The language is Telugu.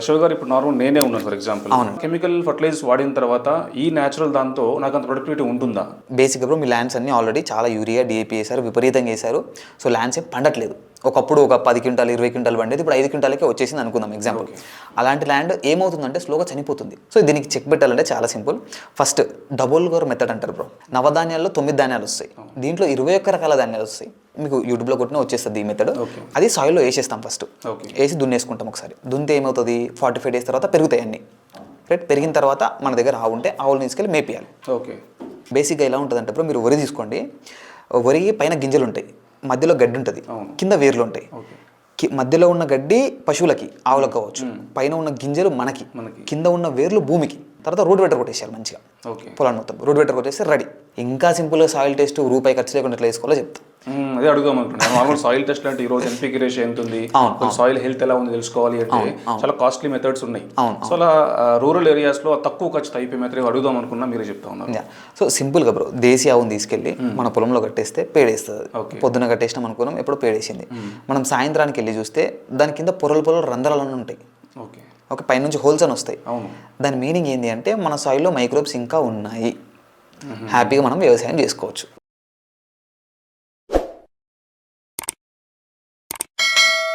శివ గారు ఇప్పుడు నార్మల్ నేనే ఉన్నాను ఫర్ ఎగ్జాంపుల్. అవును. కెమికల్ ఫర్టిలైజర్స్ వాడిన తర్వాత ఈ న్యాచురల్ దాంతో నాకు అంత ప్రొడక్టివిటీ ఉంటుందా? బేసిక్గా బ్రో మీ ల్యాండ్స్ అన్ని ఆల్రెడీ చాలా యూరియా డిఏపీ వేశారు, విపరీతంగా వేశారు. సో ల్యాండ్స్ ఏం పండట్లేదు. ఒకప్పుడు ఒక 10 క్వింటాలు 20 క్వింటాలు పండేది, ఇప్పుడు 5 క్వింటాలకే వచ్చేసింది అనుకుందాం ఎగ్జాంపుల్. అలాంటి ల్యాండ్ ఏమవుతుందంటే స్లోగా చనిపోతుంది. సో దీనికి చెక్ పెట్టాలంటే చాలా సింపుల్. ఫస్ట్ డబుల్ గోర్ మెథడ్ అంటారు బ్రో. నవధాన్యాల్లో 9 ధాన్యాలు వస్తాయి, దీంట్లో 21 రకాల ధాన్యాలు వస్తాయి. మీకు యూట్యూబ్లో కొట్టినా వచ్చేస్తుంది ఈ మెథడ్. అది సాయిల్లో వేసేస్తాం ఫస్ట్, వేసి దున్నేసుకుంటాం ఒకసారి. దున్నితే ఏమవుతుంది, 45 days తర్వాత పెరుగుతాయి అన్ని. రైట్, పెరిగిన తర్వాత మన దగ్గర ఆవు ఉంటే ఆవులు తీసుకెళ్ళి మేపియాలి. ఓకే. బేసిక్గా ఎలా ఉంటుందంటే ఇప్పుడు మీరు వరి తీసుకోండి, వరి పైన గింజలు ఉంటాయి, మధ్యలో గడ్డి ఉంటుంది, కింద వేర్లు ఉంటాయి. మధ్యలో ఉన్న గడ్డి పశువులకి ఆవులకు కావచ్చు, పైన ఉన్న గింజలు మనకి, కింద ఉన్న వేర్లు భూమికి. తర్వాత రూట్ వెటర్ కొట్టేసారు మంచిగా పొలాన్ని మొత్తం. రూట్ వెటర్ కొట్టేస్తే రెడీ. ఇంకా సింపుల్గా సాయిల్ టెస్ట్ రూపాయి ఖర్చు లేకుండా ఎట్లా వేసుకోవాలో చెప్తాను. అదే అడుగుదాం అనుకుంటున్నాను. నార్మల్ సాయిల్ టెస్ట్ అంటే ఈ రోజు ఎన్పీకే రేషియో ఎంత ఉంది, సాయిల్ హెల్త్ ఎలా ఉంది తెలుసుకోవాలి అంటే చాలా కాస్ట్లీ మెథడ్స్ ఉన్నాయి. సో అలా రూరల్ ఏరియాస్లో తక్కువ ఖర్చుతో అయిపోయి మెథడ్ అడుగుదాం అనుకున్నా, మీరే చెప్తా ఉన్నారు. సో సింపుల్గా బ్రో, దేశీ ఆవును తీసుకెళ్ళి మన పొలంలో కట్టేస్తే పేడేస్తుంది. పొద్దున కట్టేసినాం అనుకున్నాం, ఎప్పుడో పేడేసింది. మనం సాయంత్రానికి వెళ్ళి చూస్తే దాని కింద పొరలు రంధ్రాలు ఉంటాయి. ఓకే, పైనుంచి హోల్స్ అని వస్తాయి. దాని మీనింగ్ ఏంటి అంటే మన సాయిల్లో మైక్రోబ్స్ ఇంకా ఉన్నాయి. హ్యాపీగా మనం వ్యవసాయం చేసుకోవచ్చు.